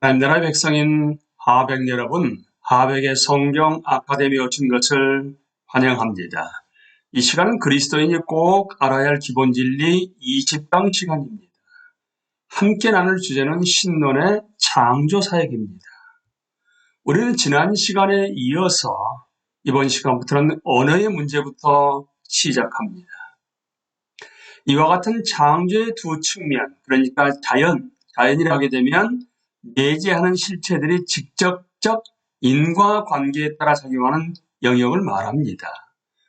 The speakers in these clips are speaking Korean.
하나님 나라의 백성인 하백 여러분, 하백의 성경 아카데미에 오신 것을 환영합니다. 이 시간은 그리스도인이 꼭 알아야 할 기본 진리 20강 시간입니다. 함께 나눌 주제는 신론의 창조 사역입니다. 우리는 지난 시간에 이어서 이번 시간부터는 언어의 문제부터 시작합니다. 이와 같은 창조의 두 측면, 그러니까 자연이라 하게 되면 내재하는 실체들이 직접적 인과관계에 따라 작용하는 영역을 말합니다.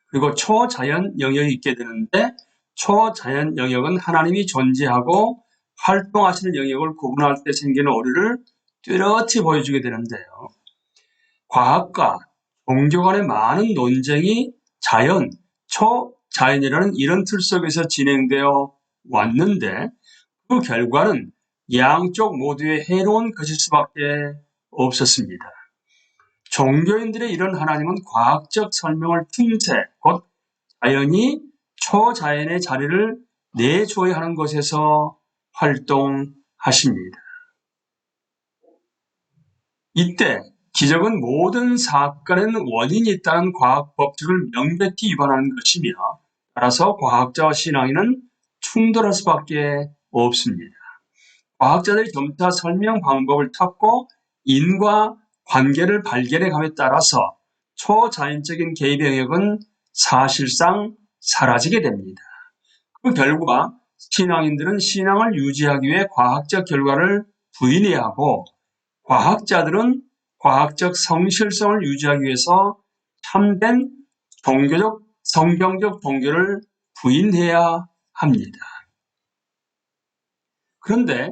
그리고 초자연 영역이 있게 되는데, 초자연 영역은 하나님이 존재하고 활동하시는 영역을 구분할 때 생기는 오류를 뚜렷이 보여주게 되는데요. 과학과 종교 간의 많은 논쟁이 초자연이라는 이런 틀 속에서 진행되어 왔는데, 그 결과는 양쪽 모두에 해로운 것일 수밖에 없었습니다. 종교인들의 이런 하나님은 과학적 설명을 틈새, 곧 자연이 초자연의 자리를 내줘야 하는 곳에서 활동하십니다. 이때 기적은 모든 사건에는 원인이 있다는 과학 법칙을 명백히 위반하는 것이며, 따라서 과학자와 신앙인은 충돌할 수밖에 없습니다. 과학자들이 점차 설명 방법을 찾고 인과 관계를 발견해감에 따라서 초자연적인 개입의 영역은 사실상 사라지게 됩니다. 그 결과 신앙인들은 신앙을 유지하기 위해 과학적 결과를 부인해야 하고, 과학자들은 과학적 성실성을 유지하기 위해서 참된 성경적 종교를 부인해야 합니다. 그런데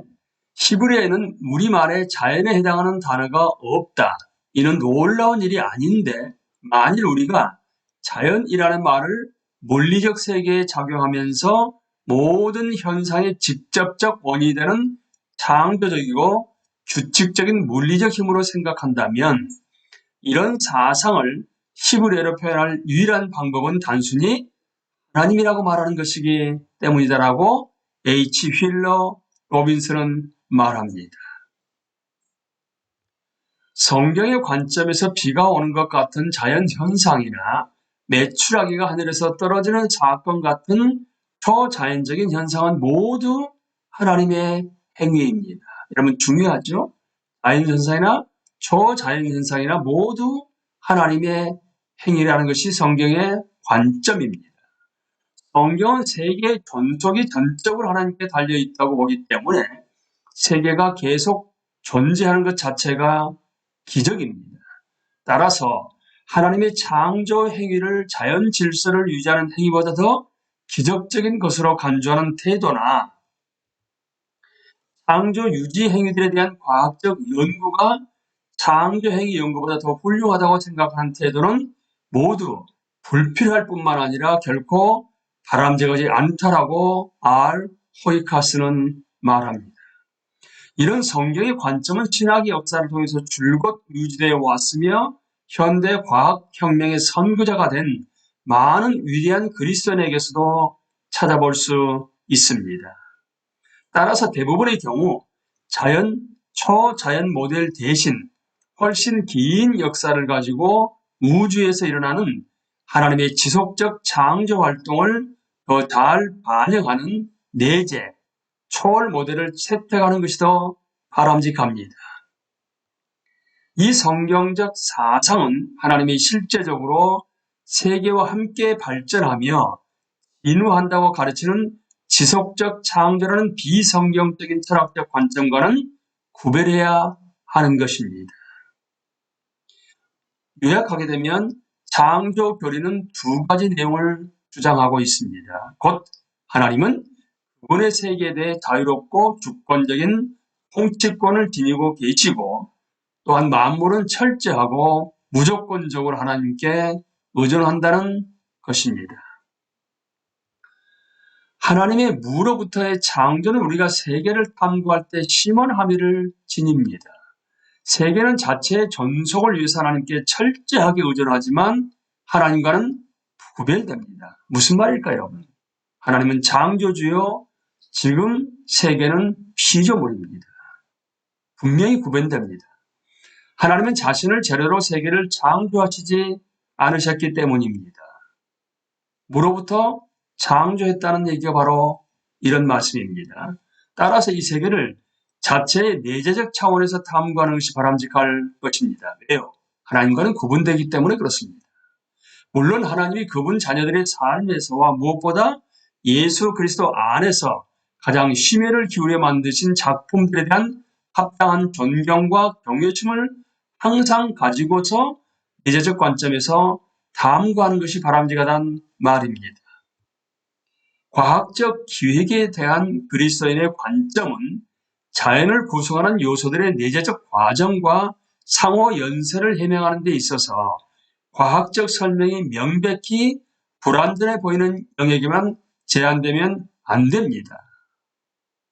히브리어에는 우리말에 자연에 해당하는 단어가 없다. 이는 놀라운 일이 아닌데, 만일 우리가 자연이라는 말을 물리적 세계에 작용하면서 모든 현상의 직접적 원인이 되는 창조적이고 규칙적인 물리적 힘으로 생각한다면, 이런 사상을 히브리어로 표현할 유일한 방법은 단순히 하나님이라고 말하는 것이기 때문이다라고 H. 휠러 로빈슨은 말합니다. 성경의 관점에서 비가 오는 것 같은 자연 현상이나 메추라기가 하늘에서 떨어지는 사건 같은 초자연적인 현상은 모두 하나님의 행위입니다. 여러분, 중요하죠? 자연 현상이나 초자연 현상이나 모두 하나님의 행위라는 것이 성경의 관점입니다. 성경은 세계의 존속이 전적으로 하나님께 달려있다고 보기 때문에 세계가 계속 존재하는 것 자체가 기적입니다. 따라서 하나님의 창조 행위를, 자연 질서를 유지하는 행위보다 더 기적적인 것으로 간주하는 태도나 창조 유지 행위들에 대한 과학적 연구가 창조 행위 연구보다 더 훌륭하다고 생각하는 태도는 모두 불필요할 뿐만 아니라 결코 바람직하지 않다라고 R. 호이카스는 말합니다. 이런 성경의 관점은 신학의 역사를 통해서 줄곧 유지되어 왔으며, 현대 과학혁명의 선구자가 된 많은 위대한 그리스도인에게서도 찾아볼 수 있습니다. 따라서 대부분의 경우 초자연 모델 대신 훨씬 긴 역사를 가지고 우주에서 일어나는 하나님의 지속적 창조 활동을 더 잘 반영하는 내재, 초월 모델을 채택하는 것이 더 바람직합니다. 이 성경적 사상은 하나님이 실제적으로 세계와 함께 발전하며 인후한다고 가르치는 지속적 창조라는 비성경적인 철학적 관점과는 구별해야 하는 것입니다. 요약하게 되면 창조 교리는 두 가지 내용을 주장하고 있습니다. 곧 하나님은 그분의 세계에 대해 자유롭고 주권적인 통치권을 지니고 계시고, 또한 만물은 철저하고 무조건적으로 하나님께 의존한다는 것입니다. 하나님의 무로부터의 창조는 우리가 세계를 탐구할 때 심한 함의를 지닙니다. 세계는 자체의 존속을 위해서 하나님께 철저하게 의존하지만 하나님과는 구별됩니다. 무슨 말일까요, 여러분? 하나님은 창조주요, 지금 세계는 피조물입니다. 분명히 구분됩니다. 하나님은 자신을 재료로 세계를 창조하시지 않으셨기 때문입니다. 무로부터 창조했다는 얘기가 바로 이런 말씀입니다. 따라서 이 세계를 자체의 내재적 차원에서 탐구하는 것이 바람직할 것입니다. 왜요? 하나님과는 구분되기 때문에 그렇습니다. 물론 하나님이 그분 자녀들의 삶에서와 무엇보다 예수 그리스도 안에서 가장 심혈을 기울여 만드신 작품들에 대한 합당한 존경과 경외심을 항상 가지고서 내재적 관점에서 탐구하는 것이 바람직하다는 말입니다. 과학적 기획에 대한 그리스도인의 관점은 자연을 구성하는 요소들의 내재적 과정과 상호 연쇄를 해명하는 데 있어서 과학적 설명이 명백히 불완전해 보이는 영역에만 제한되면 안 됩니다.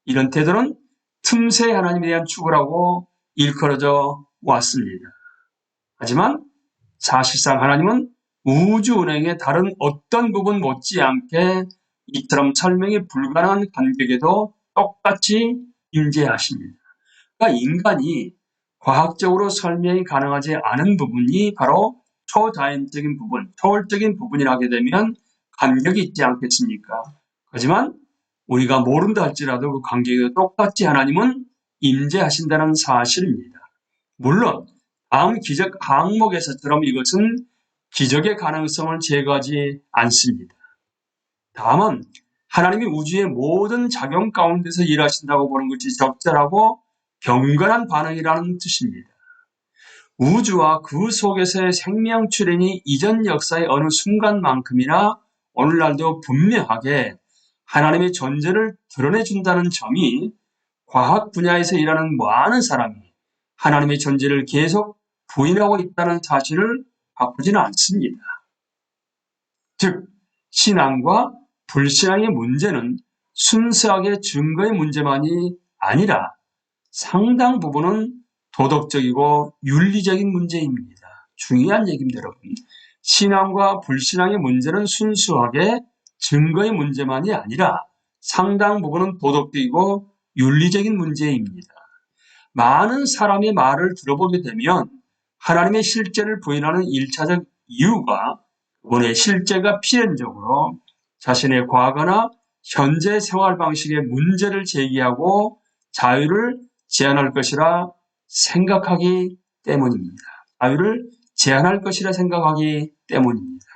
이런 태도는 틈새 하나님에 대한 추구라고 일컬어져 왔습니다. 하지만 사실상 하나님은 우주 운행의 다른 어떤 부분 못지않게 이처럼 설명이 불가능한 간격에도 똑같이 임재하십니다. 그러니까 인간이 과학적으로 설명이 가능하지 않은 부분이 바로 초자연적인 부분, 초월적인 부분이라 하게 되면 간격이 있지 않겠습니까? 하지만 우리가 모른다 할지라도 그 간격이 똑같이 하나님은 임재하신다는 사실입니다. 물론 다음 기적 항목에서처럼 이것은 기적의 가능성을 제거하지 않습니다. 다만 하나님이 우주의 모든 작용 가운데서 일하신다고 보는 것이 적절하고 경건한 반응이라는 뜻입니다. 우주와 그 속에서의 생명 출현이 이전 역사의 어느 순간만큼이나 오늘날도 분명하게 하나님의 존재를 드러내준다는 점이 과학 분야에서 일하는 많은 사람이 하나님의 존재를 계속 부인하고 있다는 사실을 바꾸지는 않습니다. 즉, 신앙과 불신앙의 문제는 순수하게 증거의 문제만이 아니라 상당 부분은 도덕적이고 윤리적인 문제입니다. 중요한 얘기입니다, 여러분. 신앙과 불신앙의 문제는 순수하게 증거의 문제만이 아니라 상당 부분은 도덕적이고 윤리적인 문제입니다. 많은 사람의 말을 들어보게 되면 하나님의 실제를 부인하는 1차적 이유가 그분의 실제가 필연적으로 자신의 과거나 현재 생활 방식의 문제를 제기하고 자유를 제한할 것이라 생각하기 때문입니다. 자유를 제한할 것이라 생각하기 때문입니다.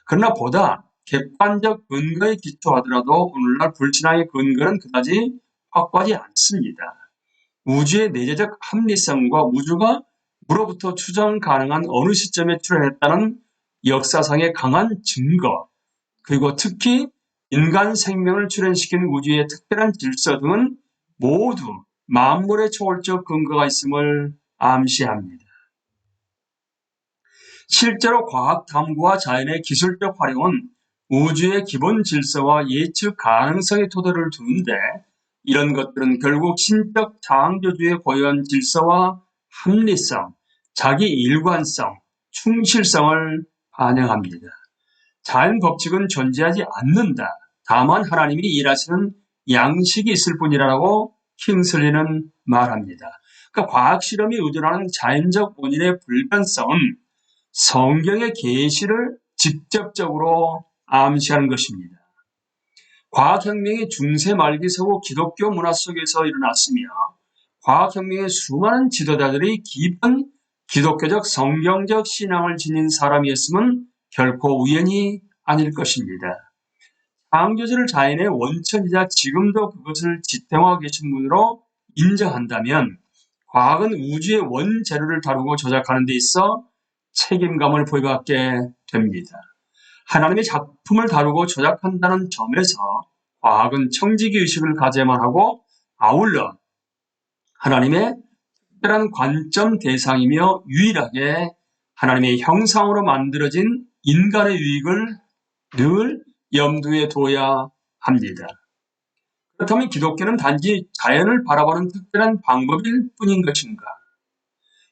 그러나 보다 객관적 근거에 기초하더라도 오늘날 불신앙의 근거는 그다지 확고하지 않습니다. 우주의 내재적 합리성과 우주가 무로부터 추정 가능한 어느 시점에 출현했다는 역사상의 강한 증거, 그리고 특히 인간 생명을 출현시킨 우주의 특별한 질서 등은 모두 만물의 초월적 근거가 있음을 암시합니다. 실제로 과학 탐구와 자연의 기술적 활용은 우주의 기본 질서와 예측 가능성의 토대를 두는데 이런 것들은 결국 신적 창조주의 고유한 질서와 합리성, 자기 일관성, 충실성을 반영합니다. 자연 법칙은 존재하지 않는다. 다만 하나님이 일하시는 양식이 있을 뿐이라고 킹슬리는 말합니다. 그러니까 과학 실험이 의존하는 자연적 원인의 불변성은 성경의 계시를 직접적으로 암시하는 것입니다. 과학혁명이 중세 말기서부 기독교 문화 속에서 일어났으며 과학혁명의 수많은 지도자들이 깊은 기독교적 성경적 신앙을 지닌 사람이었음은 결코 우연이 아닐 것입니다. 창조주를 자연의 원천이자 지금도 그것을 지탱하고 계신 분으로 인정한다면 과학은 우주의 원재료를 다루고 조작하는 데 있어 책임감을 부여받게 됩니다. 하나님의 작품을 다루고 조작한다는 점에서 과학은 청지기 의식을 가져야만 하고 아울러 하나님의 특별한 관점 대상이며 유일하게 하나님의 형상으로 만들어진 인간의 유익을 늘 염두에 둬야 합니다. 그렇다면 기독교는 단지 자연을 바라보는 특별한 방법일 뿐인 것인가?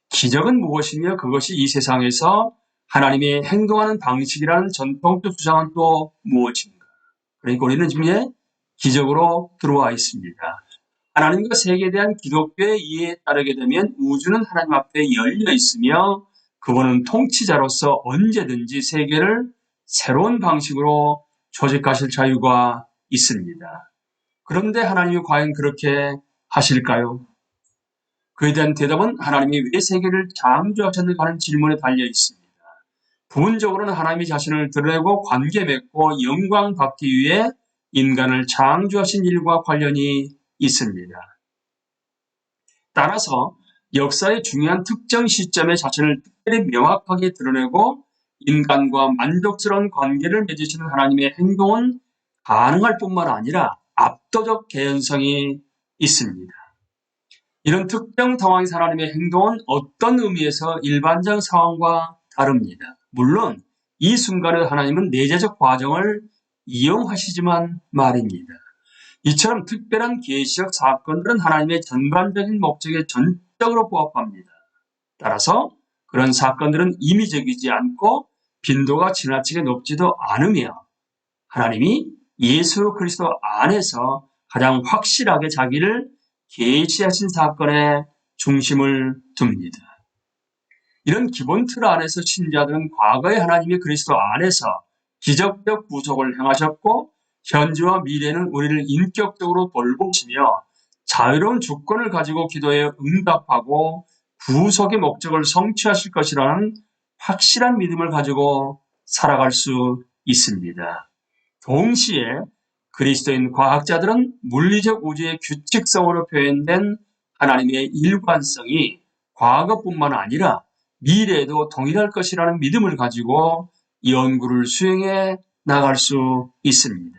기적은 무엇이며 그것이 이 세상에서 하나님의 행동하는 방식이라는 전통적 주장은 또 무엇인가? 그러니까 우리는 지금 기적으로 들어와 있습니다. 하나님과 세계에 대한 기독교의 이해에 따르게 되면 우주는 하나님 앞에 열려 있으며 그분은 통치자로서 언제든지 세계를 새로운 방식으로 조직하실 자유가 있습니다. 그런데 하나님이 과연 그렇게 하실까요? 그에 대한 대답은 하나님이 왜 세계를 창조하셨는가 하는 질문에 달려 있습니다. 부분적으로는 하나님이 자신을 드러내고 관계 맺고 영광 받기 위해 인간을 창조하신 일과 관련이 있습니다. 따라서 역사의 중요한 특정 시점에 자신을 특별히 명확하게 드러내고 인간과 만족스러운 관계를 맺으시는 하나님의 행동은 가능할 뿐만 아니라 압도적 개연성이 있습니다. 이런 특정 상황에서 하나님의 행동은 어떤 의미에서 일반적 상황과 다릅니다. 물론 이 순간에 하나님은 내재적 과정을 이용하시지만 말입니다. 이처럼 특별한 계시적 사건들은 하나님의 전반적인 목적에 전적으로 부합합니다. 따라서 그런 사건들은 임의적이지 않고 빈도가 지나치게 높지도 않으며 하나님이 예수 그리스도 안에서 가장 확실하게 자기를 계시하신 사건에 중심을 둡니다. 이런 기본 틀 안에서 신자들은 과거에 하나님이 그리스도 안에서 기적적 구속을 행하셨고 현재와 미래는 우리를 인격적으로 돌보시며 자유로운 주권을 가지고 기도에 응답하고 구속의 목적을 성취하실 것이라는 확실한 믿음을 가지고 살아갈 수 있습니다. 동시에 그리스도인 과학자들은 물리적 우주의 규칙성으로 표현된 하나님의 일관성이 과거뿐만 아니라 미래에도 동일할 것이라는 믿음을 가지고 연구를 수행해 나갈 수 있습니다.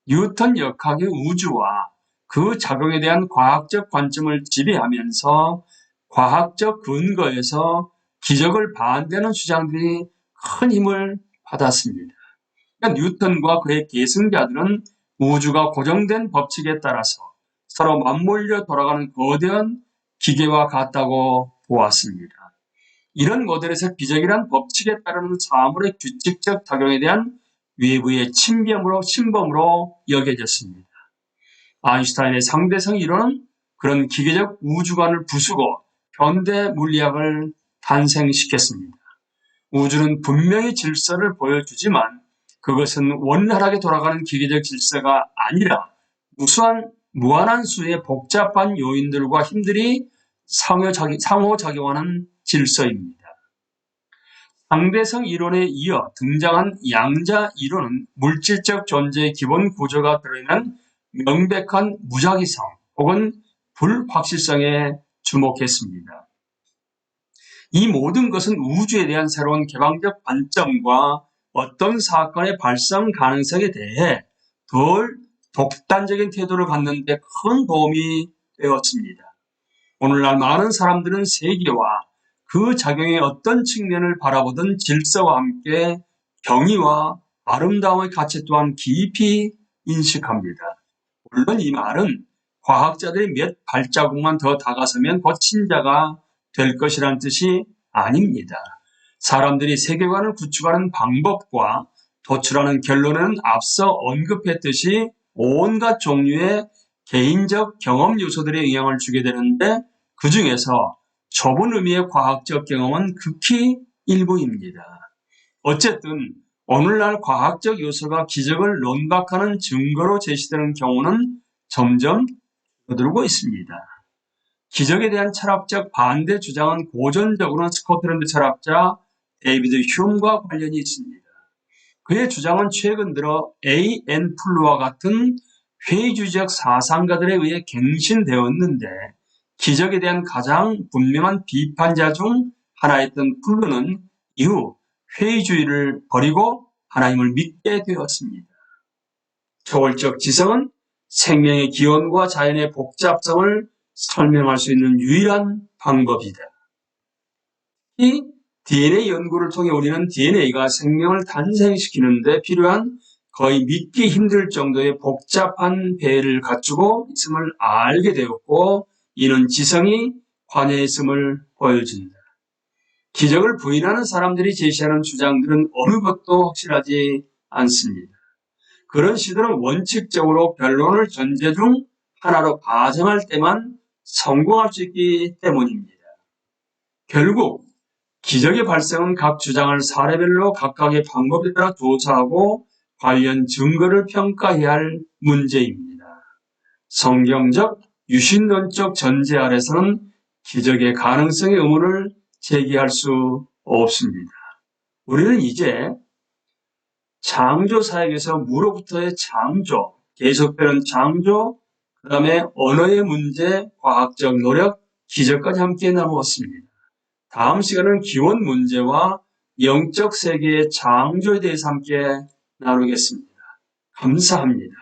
뉴턴 역학의 우주와 그 작용에 대한 과학적 관점을 지배하면서 과학적 근거에서 기적을 반대하는 주장들이 큰 힘을 받았습니다. 그러니까 뉴턴과 그의 계승자들은 우주가 고정된 법칙에 따라서 서로 맞물려 돌아가는 거대한 기계와 같다고 보았습니다. 이런 모델에서 기적이란 법칙에 따르는 사물의 규칙적 작용에 대한 외부의 침범으로 여겨졌습니다. 아인슈타인의 상대성 이론은 그런 기계적 우주관을 부수고 현대 물리학을 탄생시켰습니다. 우주는 분명히 질서를 보여주지만 그것은 원활하게 돌아가는 기계적 질서가 아니라 무한한 수의 복잡한 요인들과 힘들이 상호작용하는 질서입니다. 상대성 이론에 이어 등장한 양자 이론은 물질적 존재의 기본 구조가 들어있는 명백한 무작위성 혹은 불확실성에 주목했습니다. 이 모든 것은 우주에 대한 새로운 개방적 관점과 어떤 사건의 발생 가능성에 대해 덜 독단적인 태도를 갖는 데 큰 도움이 되었습니다. 오늘날 많은 사람들은 세계와 그 작용의 어떤 측면을 바라보든 질서와 함께 경의와 아름다움의 가치 또한 깊이 인식합니다. 물론 이 말은 과학자들이 몇 발자국만 더 다가서면 곧 신자가 될 것이라는 뜻이 아닙니다. 사람들이 세계관을 구축하는 방법과 도출하는 결론은 앞서 언급했듯이 온갖 종류의 개인적 경험 요소들의 영향을 주게 되는데 그 중에서 좁은 의미의 과학적 경험은 극히 일부입니다. 어쨌든 오늘날 과학적 요소가 기적을 논박하는 증거로 제시되는 경우는 점점 줄어들고 있습니다. 기적에 대한 철학적 반대 주장은 고전적으로는 스코틀랜드 철학자 데이비드 휴움과 관련이 있습니다. 그의 주장은 최근 들어 A.N. 플루와 같은 회의주의적 사상가들에 의해 갱신되었는데 기적에 대한 가장 분명한 비판자 중 하나였던 플루는 이후 회의주의를 버리고 하나님을 믿게 되었습니다. 초월적 지성은 생명의 기원과 자연의 복잡성을 설명할 수 있는 유일한 방법이다. 이 DNA 연구를 통해 우리는 DNA가 생명을 탄생시키는 데 필요한 거의 믿기 힘들 정도의 복잡한 배를 갖추고 있음을 알게 되었고 이는 지성이 관여해 있음을 보여준다. 기적을 부인하는 사람들이 제시하는 주장들은 어느 것도 확실하지 않습니다. 그런 시도는 원칙적으로 변론을 전제 중 하나로 가정할 때만 성공할 수 있기 때문입니다. 결국 기적의 발생은 각 주장을 사례별로 각각의 방법에 따라 조사하고 관련 증거를 평가해야 할 문제입니다. 성경적, 유신론적 전제 아래서는 기적의 가능성의 의문을 제기할 수 없습니다. 우리는 이제 창조 사역에서 무로부터의 창조, 계속되는 창조, 그 다음에 언어의 문제, 과학적 노력, 기적까지 함께 나누었습니다. 다음 시간은 기원 문제와 영적 세계의 창조에 대해서 함께 나누겠습니다. 감사합니다.